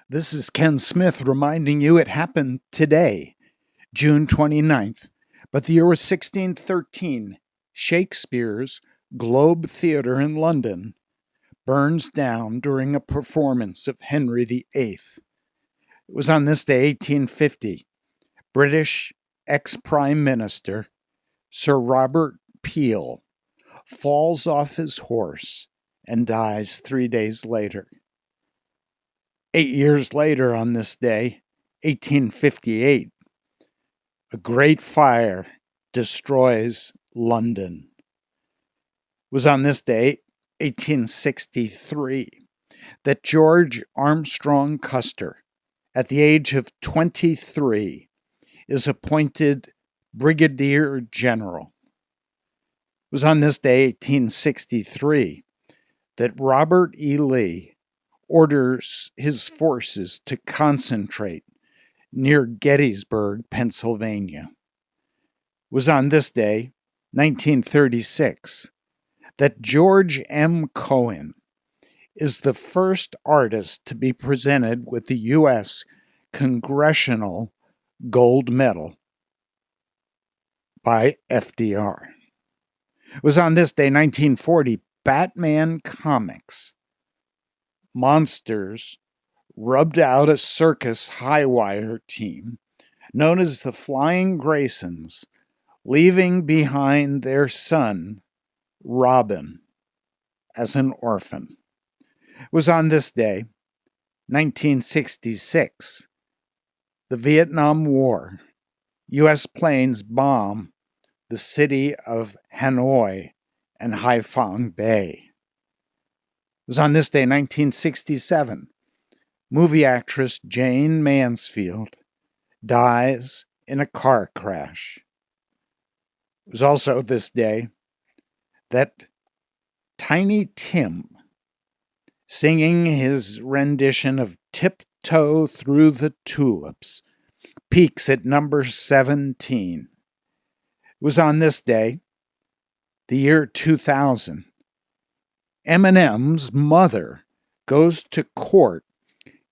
This is Ken Smith reminding you it happened today, June 29th. But the year was 1613. Shakespeare's Globe Theatre in London burns down during a performance of Henry VIII. It was on this day, 1850. British ex-Prime Minister Sir Robert Peel falls off his horse and dies 3 days later. 8 years later, on this day, 1858, a great fire destroys London. It was on this day, 1863, that George Armstrong Custer, at the age of 23, is appointed Brigadier General. It was on this day, 1863, that Robert E. Lee orders his forces to concentrate near Gettysburg, Pennsylvania. It was on this day, 1936, that George M. Cohan is the first artist to be presented with the U.S. Congressional Gold Medal by FDR. It was on this day, 1940, Batman Comics Monsters rubbed out a circus high-wire team known as the Flying Graysons, leaving behind their son, Robin, as an orphan. It was on this day, 1966, the Vietnam War. U.S. planes bomb the city of Hanoi and Haiphong Bay. It was on this day, 1967, movie actress Jane Mansfield dies in a car crash. It was also this day that Tiny Tim, singing his rendition of Tiptoe Through the Tulips, peaks at number 17. It was on this day, the year 2000, Eminem's mother goes to court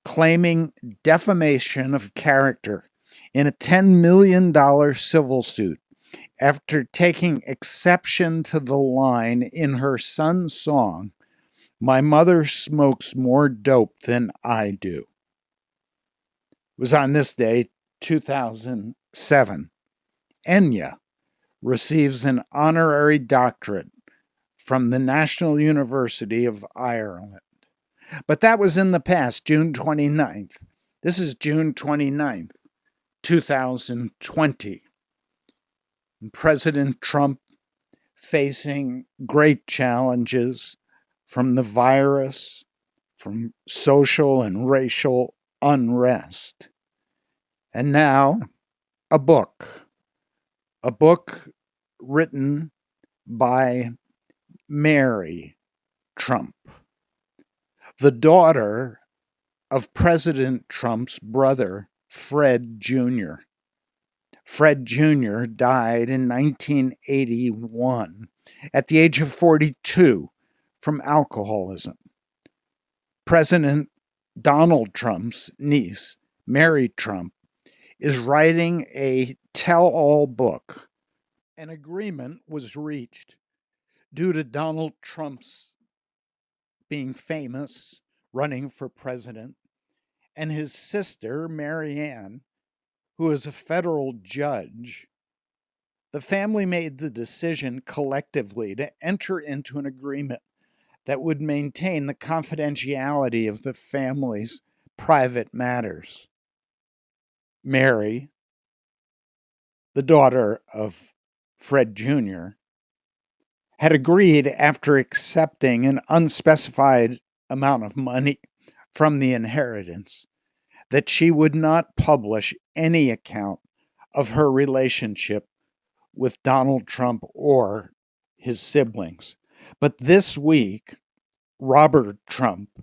claiming defamation of character in a $10 million civil suit after taking exception to the line in her son's song, "My mother smokes more dope than I do." It was on this day, 2007, Enya receives an honorary doctorate from the National University of Ireland. But that was in the past, June 29th. This is June 29th, 2020. President Trump facing great challenges from the virus, from social and racial unrest. And now, a book written by Mary Trump, the daughter of President Trump's brother, Fred Jr. Fred Jr. died in 1981 at the age of 42 from alcoholism. President Donald Trump's niece, Mary Trump, is writing a tell-all book. An agreement was reached due to Donald Trump's being famous, running for president, and his sister, Marianne, who is a federal judge. The family made the decision collectively to enter into an agreement that would maintain the confidentiality of the family's private matters. Mary, the daughter of Fred Jr., had agreed, after accepting an unspecified amount of money from the inheritance, that she would not publish any account of her relationship with Donald Trump or his siblings. But this week, Robert Trump,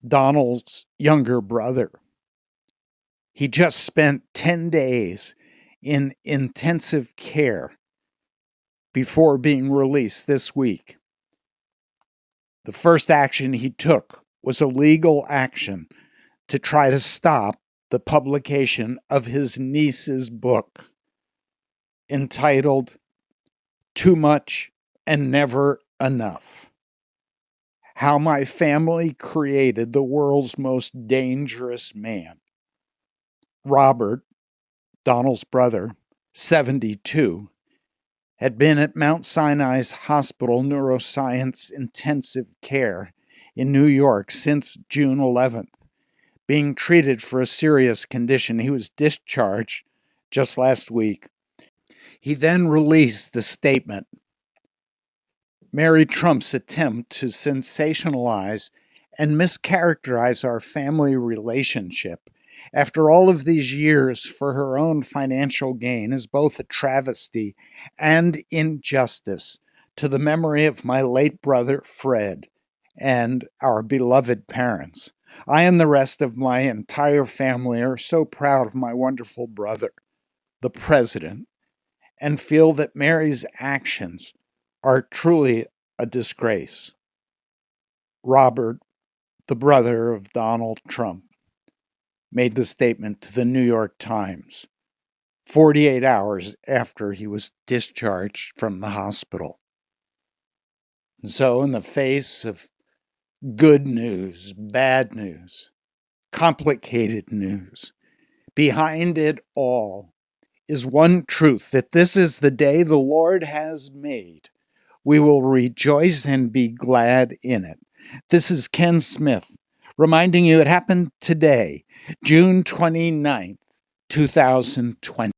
Donald's younger brother, he just spent 10 days in intensive care before being released this week. The first action he took was a legal action to try to stop the publication of his niece's book entitled Too Much and Never Enough: How My Family Created the World's Most Dangerous Man. Robert, Donald's brother, 72, had been at Mount Sinai's Hospital Neuroscience Intensive Care in New York since June 11th, being treated for a serious condition. He was discharged just last week. He then released the statement. Mary Trump's attempt to sensationalize and mischaracterize our family relationship after all of these years for her own financial gain is both a travesty and injustice to the memory of my late brother, Fred, and our beloved parents. I and the rest of my entire family are so proud of my wonderful brother, the president, and feel that Mary's actions are truly a disgrace. Robert, the brother of Donald Trump, made the statement to the New York Times 48 hours after he was discharged from the hospital. So, in the face of good news, bad news, complicated news, behind it all is one truth: that this is the day the Lord has made. We will rejoice and be glad in it. This is Ken Smith reminding you it happened today, June 29th, 2020.